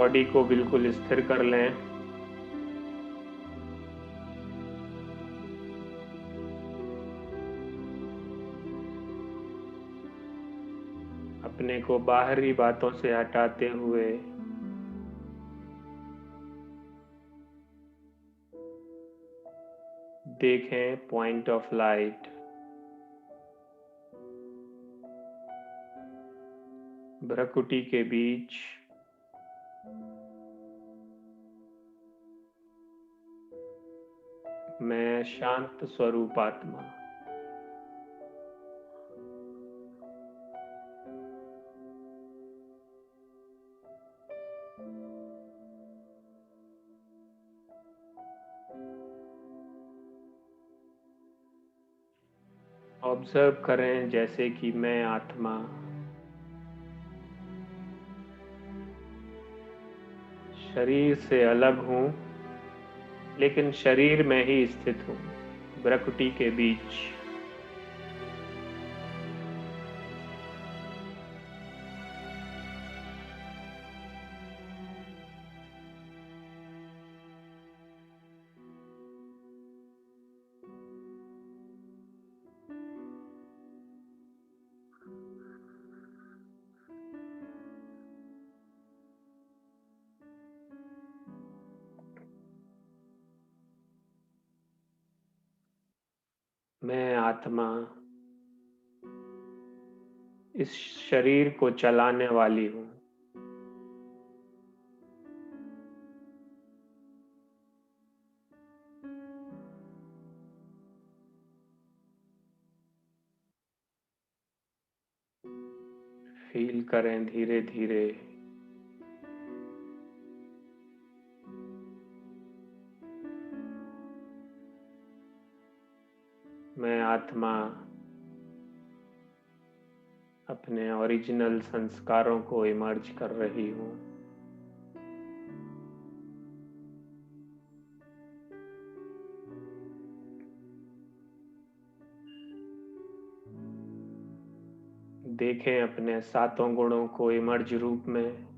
Body को बिल्कुल स्थिर कर लें। अपने को बाहरी बातों से हटाते हुए देखें पॉइंट ऑफ लाइट। भ्रुकुटी के बीच मैं शांत स्वरूप आत्मा। ऑब्जर्व करें जैसे कि मैं आत्मा शरीर से अलग हूं, लेकिन शरीर में ही स्थित हूं, भ्रुकुटी के बीच। मैं आत्मा इस शरीर को चलाने वाली हूं। फील करें धीरे धीरे मैं आत्मा अपने ओरिजिनल संस्कारों को इमर्ज कर रही हूं। देखें अपने सातों गुणों को इमर्ज रूप में।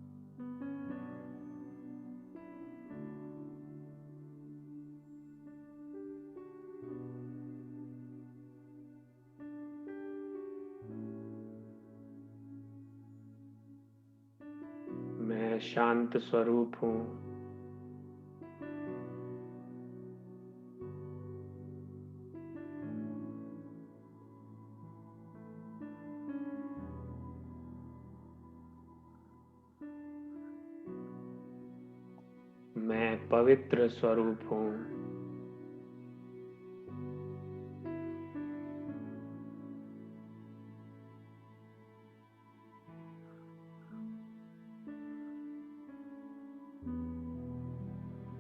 मैं शांत स्वरूप हूं। मैं पवित्र स्वरूप हूं।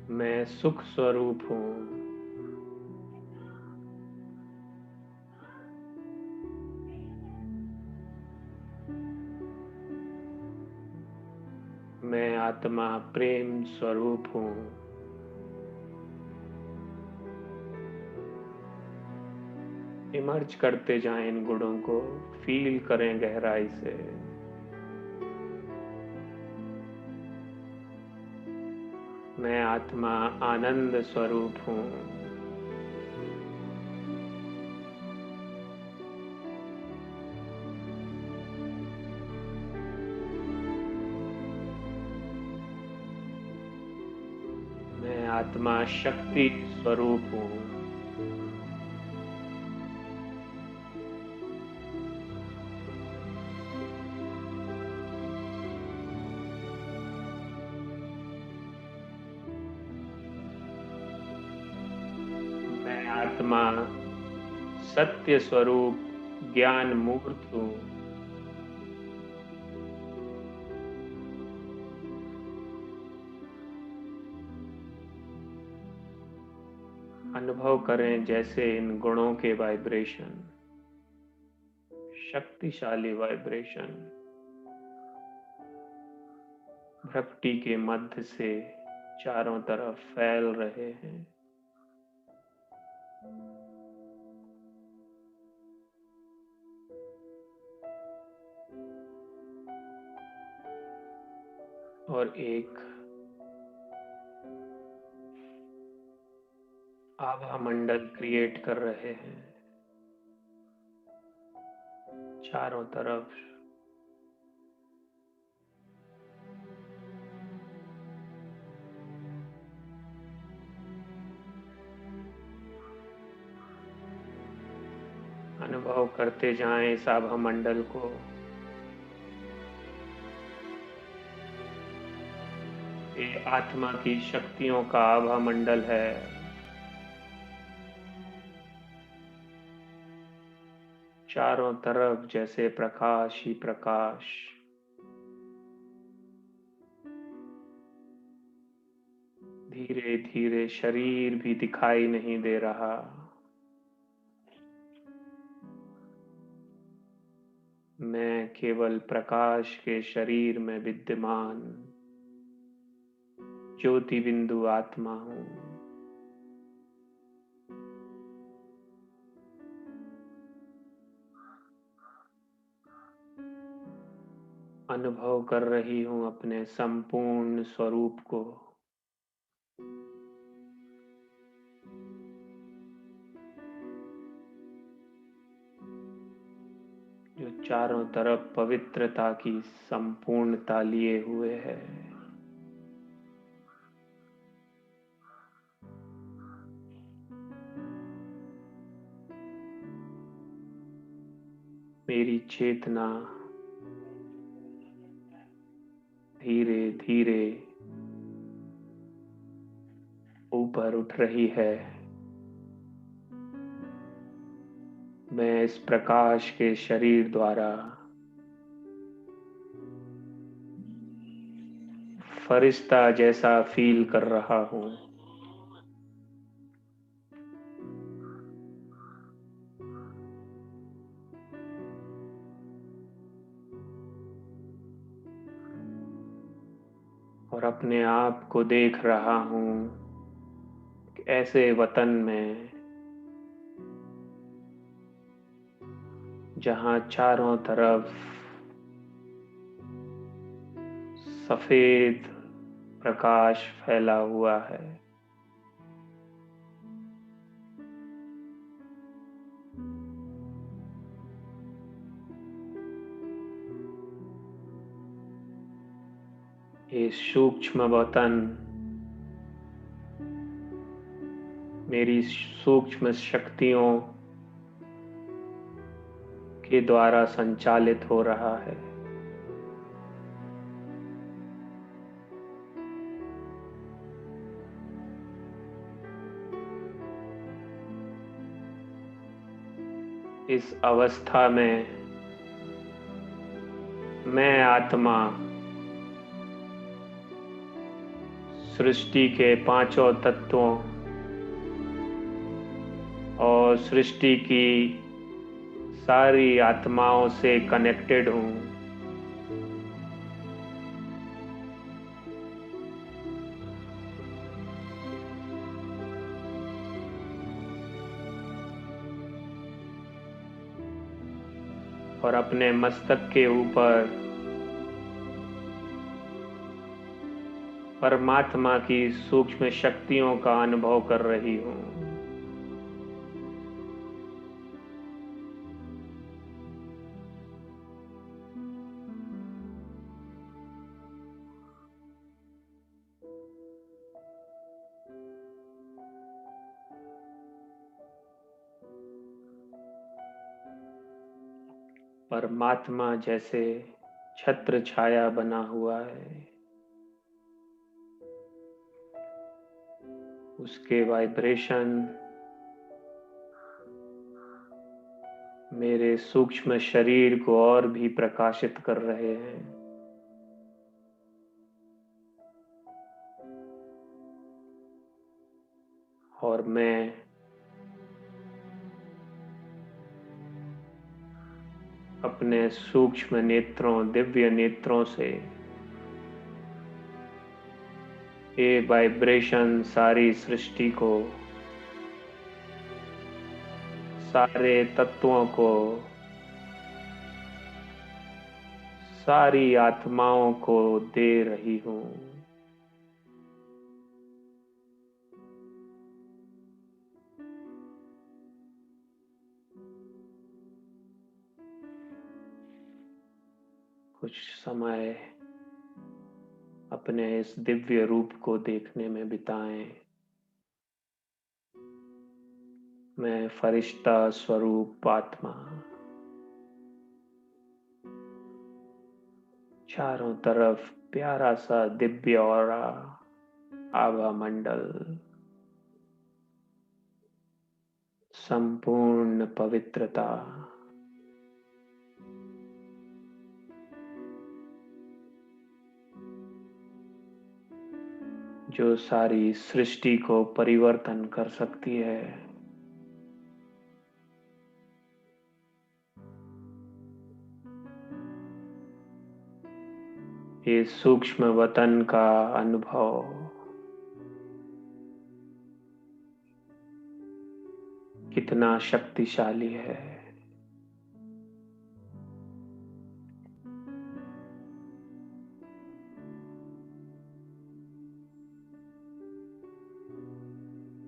मैं सुख स्वरूप हूं। मैं आत्मा प्रेम स्वरूप हूं। इमर्ज करते जाएं इन गुणों को, फील करें गहराई से। मैं आत्मा आनंद स्वरूप हूं। मैं आत्मा शक्ति स्वरूप हूं। मैं आत्मा सत्य स्वरूप ज्ञान मूर्त हूं। अनुभव करें जैसे इन गुणों के वाइब्रेशन, शक्तिशाली वाइब्रेशन भ्रुकुटी के मध्य से चारों तरफ फैल रहे हैं। और एक आभा मंडल क्रिएट कर रहे हैं चारों तरफ। अनुभव करते जाएं इस आभा मंडल को। ये आत्मा की शक्तियों का आभा मंडल है। चारों तरफ जैसे प्रकाश ही प्रकाश। धीरे धीरे शरीर भी दिखाई नहीं दे रहा। मैं केवल प्रकाश के शरीर में विद्यमान ज्योति बिंदु आत्मा हूँ। अनुभव कर रही हूँ अपने संपूर्ण स्वरूप को। जो चारों तरफ पवित्रता की संपूर्णता लिए हुए है। मेरी चेतना धीरे धीरे ऊपर उठ रही है। मैं इस प्रकाश के शरीर द्वारा फरिश्ता जैसा फील कर रहा हूँ। और अपने आप को देख रहा हूँ ऐसे वतन में जहाँ चारों तरफ सफेद प्रकाश फैला हुआ है। ये सूक्ष्म वतन मेरी सूक्ष्म शक्तियों के द्वारा संचालित हो रहा है। इस अवस्था में मैं आत्मा सृष्टि के पांचों तत्वों और सृष्टि की सारी आत्माओं से कनेक्टेड हूँ। और अपने मस्तक के ऊपर परमात्मा की सूक्ष्म शक्तियों का अनुभव कर रही हूँ। परमात्मा जैसे छत्र छाया बना हुआ है। उसके वाइब्रेशन मेरे सूक्ष्म शरीर को और भी प्रकाशित कर रहे हैं। और मैं अपने सूक्ष्म नेत्रों, दिव्य नेत्रों से ये वाइब्रेशन सारी सृष्टि को, सारे तत्वों को, सारी आत्माओं को दे रही हूँ। कुछ समय अपने इस दिव्य रूप को देखने में बिताएं। मैं फरिश्ता स्वरूप आत्मा चारों तरफ प्यारा सा दिव्य ऑरा, आभा मंडल, संपूर्ण पवित्रता, जो सारी सृष्टि को परिवर्तन कर सकती है। ये सूक्ष्म वतन का अनुभव कितना शक्तिशाली है।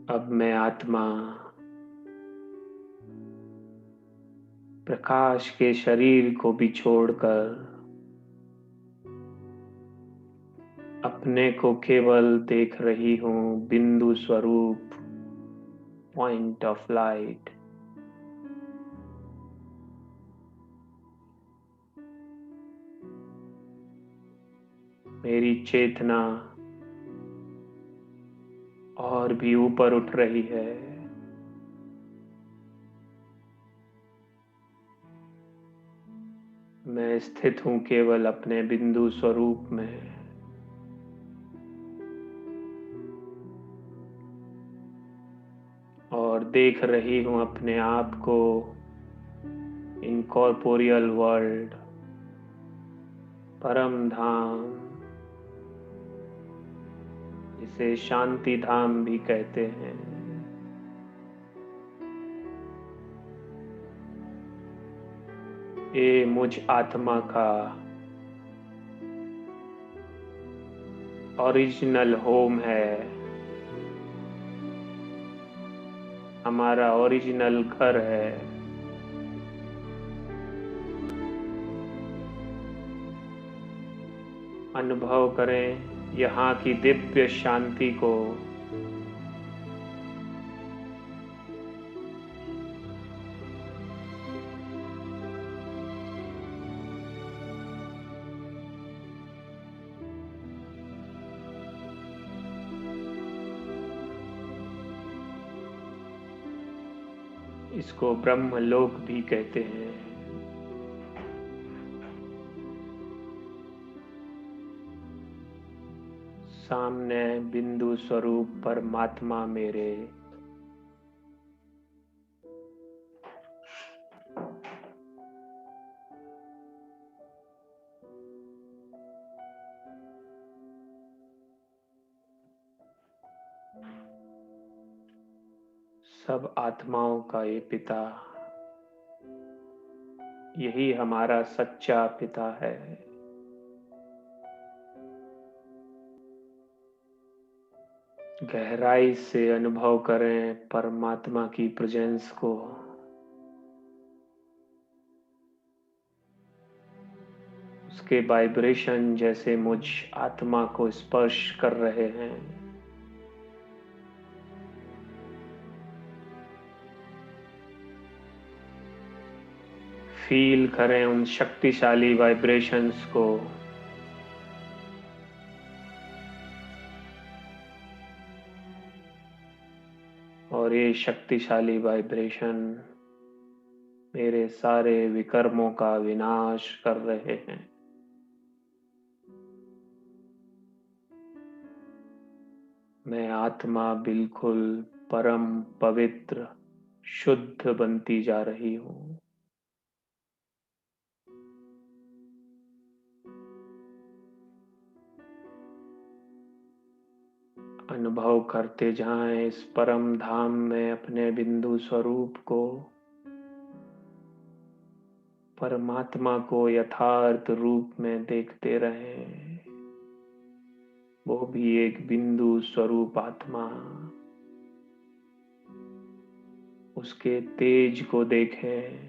अब मैं आत्मा प्रकाश के शरीर को भी छोड़कर अपने को केवल देख रही हूँ बिंदु स्वरूप, पॉइंट ऑफ लाइट। मेरी चेतना और भी ऊपर उठ रही है। मैं स्थित हूँ केवल अपने बिंदु स्वरूप में। और देख रही हूँ अपने आप को इनकॉर्पोरियल वर्ल्ड, परम धाम, जिसे शांति धाम भी कहते हैं। ये मुझ आत्मा का ओरिजिनल होम है, हमारा ओरिजिनल घर है। अनुभव करें यहाँ की दिव्य शांति को। इसको ब्रह्मलोक भी कहते हैं। सामने बिंदु स्वरूप परमात्मा मेरे सब आत्माओं का ये पिता, यही हमारा सच्चा पिता है। गहराई से अनुभव करें परमात्मा की प्रेजेंस को। उसके वाइब्रेशन जैसे मुझ आत्मा को स्पर्श कर रहे हैं। फील करें उन शक्तिशाली वाइब्रेशंस को। और ये शक्तिशाली वाइब्रेशन मेरे सारे विकर्मों का विनाश कर रहे हैं। मैं आत्मा बिल्कुल परम पवित्र शुद्ध बनती जा रही हूँ। अनुभव करते जाएं इस परम धाम में अपने बिंदु स्वरूप को, परमात्मा को यथार्थ रूप में देखते रहें। वो भी एक बिंदु स्वरूप आत्मा। उसके तेज को देखें,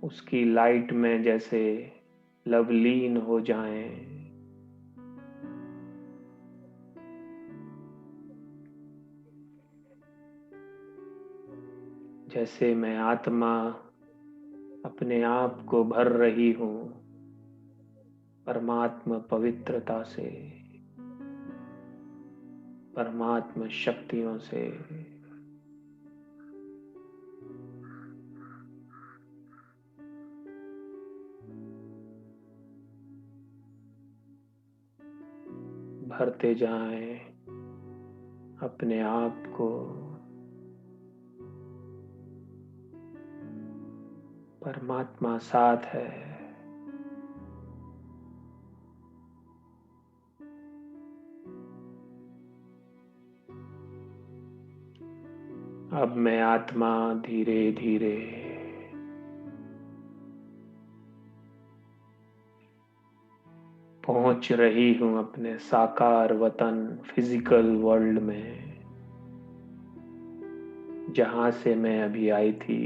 उसकी लाइट में जैसे लवलीन हो जाएं। जैसे मैं आत्मा अपने आप को भर रही हूँ परमात्मा पवित्रता से, परमात्मा शक्तियों से। भरते जाएं अपने आप को परमात्मा साथ है। अब मैं आत्मा धीरे धीरे पहुंच रही हूं अपने साकार वतन फिजिकल वर्ल्ड में, जहां से मैं अभी आई थी,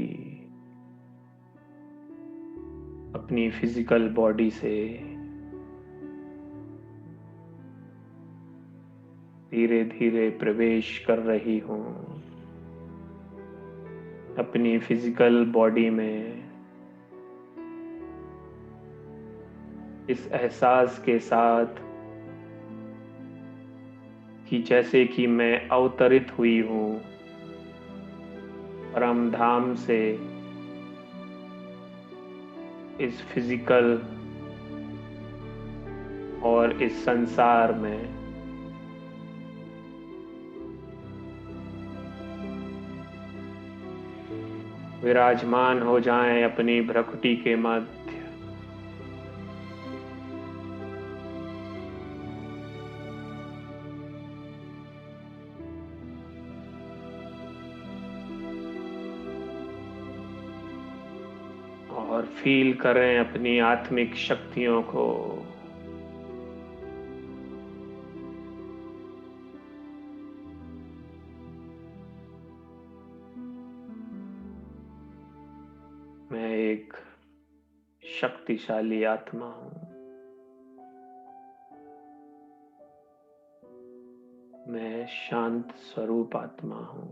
अपनी फिजिकल बॉडी से। धीरे धीरे प्रवेश कर रही हूं अपनी फिजिकल बॉडी में, इस एहसास के साथ कि जैसे कि मैं अवतरित हुई हूं परम धाम से इस फिजिकल और इस संसार में। विराजमान हो जाएं अपनी भ्रकुटी के मध्य। और फील करें अपनी आत्मिक शक्तियों को। मैं एक शक्तिशाली आत्मा हूं। मैं शांत स्वरूप आत्मा हूं।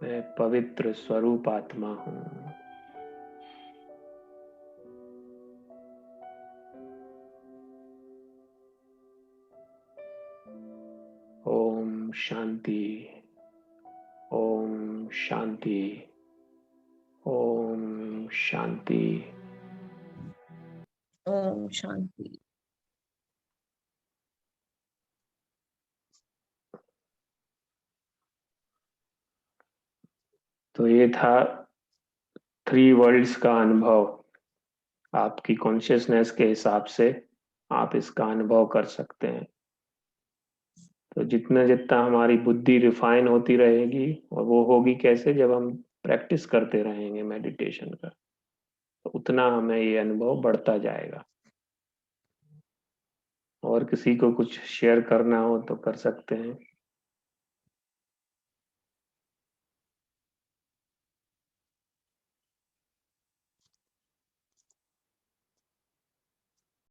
मैं पवित्र स्वरूप आत्मा हूं। ओम शांति। ओम शांति। ओम शांति। ओम शांति। तो ये था 3 वर्ल्ड्स का अनुभव। आपकी कॉन्शियसनेस के हिसाब से आप इसका अनुभव कर सकते हैं। तो जितना जितना हमारी बुद्धि रिफाइन होती रहेगी, और वो होगी कैसे, जब हम प्रैक्टिस करते रहेंगे मेडिटेशन का, तो उतना हमें ये अनुभव बढ़ता जाएगा। और किसी को कुछ शेयर करना हो तो कर सकते हैं।